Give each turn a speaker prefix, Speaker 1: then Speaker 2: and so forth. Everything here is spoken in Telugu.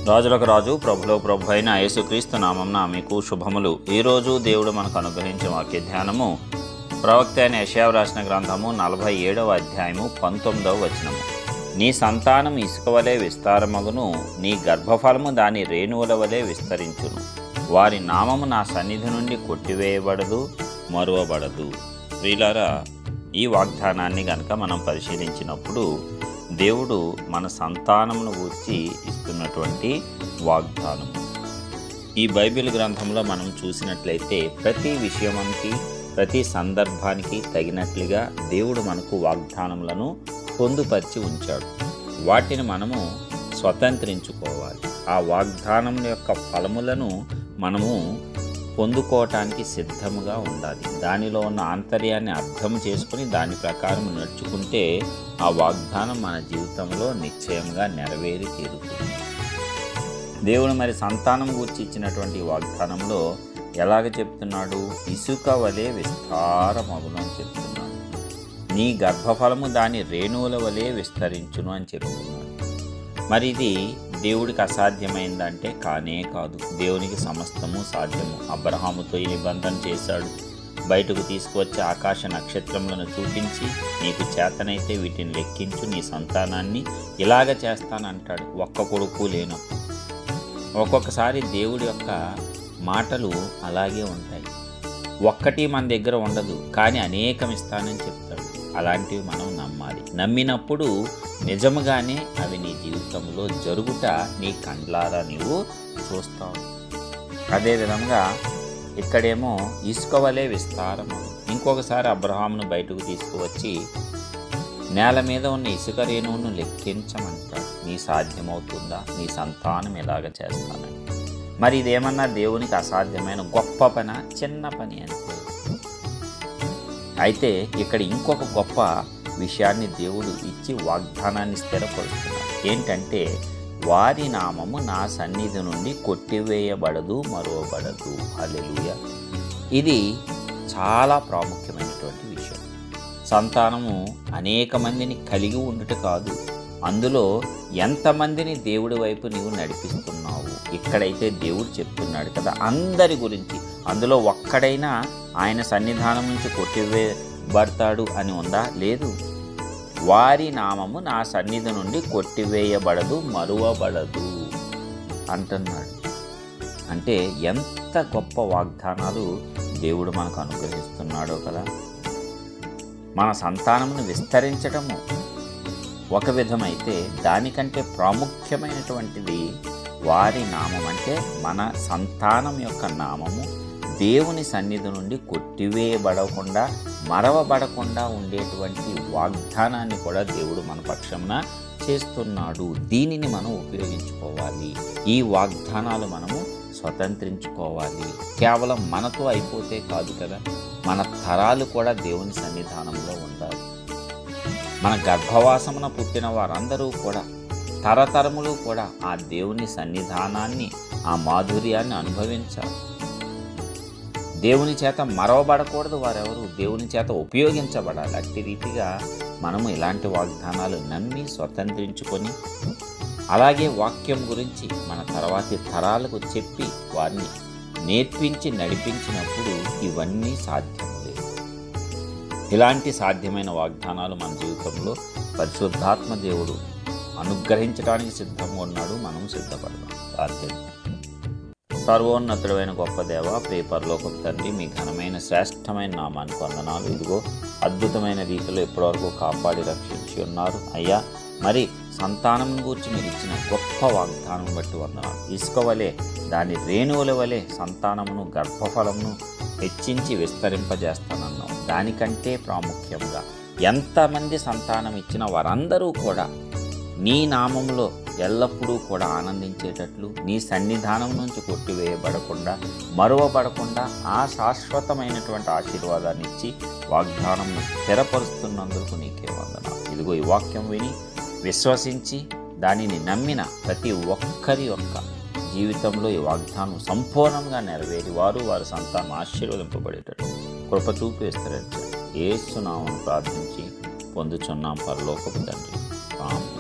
Speaker 1: రాజులకు రాజు ప్రభులో ప్రభు అయిన యేసుక్రీస్తు నామంన మీకు శుభములు. ఈరోజు దేవుడు మనకు అనుగ్రహించిన వాక్య ధ్యానము ప్రవక్త అయిన యెషయా రాసిన గ్రంథము 47వ అధ్యాయము 19వ వచనము. నీ సంతానం ఇసుక వలె విస్తారమగును, నీ గర్భఫలము దాని రేణువుల వలె విస్తరించును. వారి నామము నా సన్నిధి నుండి కొట్టివేయబడదు, మరువబడదు. ప్రియులారా, ఈ వాగ్దానాన్ని గనక మనం పరిశీలించినప్పుడు దేవుడు మన సంతానమును గూర్చి ఇస్తున్నటువంటి వాగ్దానం. ఈ బైబిల్ గ్రంథంలో మనం చూసినట్లయితే ప్రతి విషయానికి, ప్రతి సందర్భానికి తగినట్లుగా దేవుడు మనకు వాగ్దానములను పొందుపరిచి ఉంచాడు. వాటిని మనము స్వతంత్రించుకోవాలి. ఆ వాగ్దానం యొక్క ఫలములను మనము పొందుకోవటానికి సిద్ధముగా ఉండాలి. దానిలో ఉన్న ఆంతర్యాన్ని అర్థం చేసుకుని దాని ప్రకారం నడుచుకుంటే ఆ వాగ్దానం మన జీవితంలో నిశ్చయంగా నెరవేరి తీరుతుంది. దేవుడు మరి సంతానం గురించి ఇచ్చినటువంటి వాగ్దానంలో ఎలాగ చెప్తున్నాడు? ఇసుక వలె విస్తారమగును అని చెప్తున్నాడు. నీ గర్భఫలము దాని రేణువుల వలె విస్తరించును అని చెప్తున్నాడు. మరి ఇది దేవుడికి అసాధ్యమైందంటే కానే కాదు. దేవునికి సమస్తము సాధ్యము. అబ్రహాముతో ఈ నిబంధన చేశాడు. బయటకు తీసుకువచ్చి ఆకాశ నక్షత్రములను చూపించి, నీకు చేతనైతే వీటిని లెక్కించు, నీ సంతానాన్ని ఇలాగ చేస్తానంటాడు. ఒక్క కొడుకు లేనప్పుడు. ఒక్కొక్కసారి దేవుడి యొక్క మాటలు అలాగే ఉంటాయి. ఒక్కటి మన దగ్గర ఉండదు, కానీ అనేకం ఇస్తానని చెప్తాడు. అలాంటివి మనం నమ్మాలి. నమ్మినప్పుడు నిజముగానే అవి నీ జీవితంలో జరుగుట నీ కండ్లారా నీవు చూస్తావు. అదేవిధంగా ఇక్కడేమో ఇసుక వలె విస్తారము. ఇంకొకసారి అబ్రహామును బయటకు తీసుకువచ్చి నేల మీద ఉన్న ఇసుక రేణువును లెక్కించమంటాడు. నీ సాధ్యమవుతుందా? నీ సంతానం ఎలాగ చేస్తానని. మరి ఇదేమన్నా దేవునికి అసాధ్యమైన గొప్ప పని, చిన్న పని అంటే. అయితే ఇక్కడ ఇంకొక గొప్ప విషయాన్ని దేవుడు ఇచ్చి వాగ్దానాన్ని స్థిరపరుస్తున్నాడు. ఏంటంటే, వారి నామము నా సన్నిధి నుండి కొట్టివేయబడదు, మరువబడదు. హల్లెలూయా. ఇది చాలా ప్రాముఖ్యమైనటువంటి విషయం. సంతానము అనేక మందిని కలిగి ఉండుట కాదు, అందులో ఎంతమందిని దేవుడి వైపు నీవు నడిపిస్తున్నావు. ఇక్కడైతే దేవుడు చెప్తున్నాడు కదా, అందరి గురించి. అందులో ఒక్కడైనా ఆయన సన్నిధానం నుంచి కొట్టివేయబడతాడు అని ఉందా? లేదు. వారి నామము నా సన్నిధి నుండి కొట్టివేయబడదు, మరువబడదు అంటున్నాడు. అంటే ఎంత గొప్ప వాగ్దానాలు దేవుడు మనకు అనుగ్రహిస్తున్నాడో కదా. మన సంతానమును విస్తరించటము ఒక విధమైతే, దానికంటే ప్రాముఖ్యమైనటువంటిది వారి నామం. అంటే మన సంతానం యొక్క నామము దేవుని సన్నిధి నుండి కొట్టివేయబడకుండా, మరవబడకుండా ఉండేటువంటి వాగ్దానాన్ని కూడా దేవుడు మన పక్షంన చేస్తున్నాడు. దీనిని మనం ఉపయోగించుకోవాలి. ఈ వాగ్దానాలు మనము స్వతంత్రించుకోవాలి. కేవలం మనతో అయిపోతే కాదు కదా, మన తరాలు కూడా దేవుని సన్నిధానంలో ఉండాలి. మన గర్భవాసమున పుట్టిన వారందరూ కూడా తరతరములు కూడా ఆ దేవుని సన్నిధానాన్ని, ఆ మాధుర్యాన్ని అనుభవించాలి. దేవుని చేత మరవబడకూడదు వారెవరు, దేవుని చేత ఉపయోగించబడాలి. అట్టి రీతిగా మనము ఇలాంటి వాగ్దానాలు నమ్మి స్వతంత్రించుకొని, అలాగే వాక్యం గురించి మన తర్వాతి తరాలకు చెప్పి వారిని నేర్పించి నడిపించినప్పుడు ఇవన్నీ సాధ్యములే. ఇలాంటి సాధ్యమైన వాగ్దానాలు మన జీవితంలో పరిశుద్ధాత్మ దేవుడు అనుగ్రహించడానికి సిద్ధంగా ఉన్నాడు. మనం సిద్ధపడదాం. ప్రార్థన. సర్వోన్నతుడైన గొప్ప దేవ, ప్రియ పరలోకపు తండ్రి, మీ ఘనమైన శ్రేష్టమైన నామానికి వందనాలు. ఇదిగో అద్భుతమైన రీతిలో ఇప్పటివరకు కాపాడి రక్షించి ఉన్నారు అయ్యా. మరి సంతానం గురించి మీరు ఇచ్చిన గొప్ప వాగ్దానం బట్టి వందనాలు. ఇసుక వలె, దాని రేణువుల వలె సంతానమును, గర్భఫలమును హెచ్చించి విస్తరింపజేస్తానన్నావు. దానికంటే ప్రాముఖ్యంగా ఎంతమంది సంతానం ఇచ్చిన వారందరూ కూడా నీ నామంలో ఎల్లప్పుడూ కూడా ఆనందించేటట్లు, నీ సన్నిధానం నుంచి కొట్టివేయబడకుండా, మరువబడకుండా ఆ శాశ్వతమైనటువంటి ఆశీర్వాదాన్ని ఇచ్చి వాగ్దానం స్థిరపరుస్తున్నందుకు నీకే వందనాలు. ఇదిగో ఈ వాక్యం విని విశ్వసించి దానిని నమ్మిన ప్రతి ఒక్కరి యొక్క జీవితంలో ఈ వాగ్దానం సంపూర్ణంగా నెరవేరి వారి సంతానం ఆశీర్వదింపబడేటట్టు కృప చూపి విస్తరించండి. యేసు నామమున ప్రార్థించి పొందుచున్నాం పరలోకపు తండ్రి. ఆమేన్.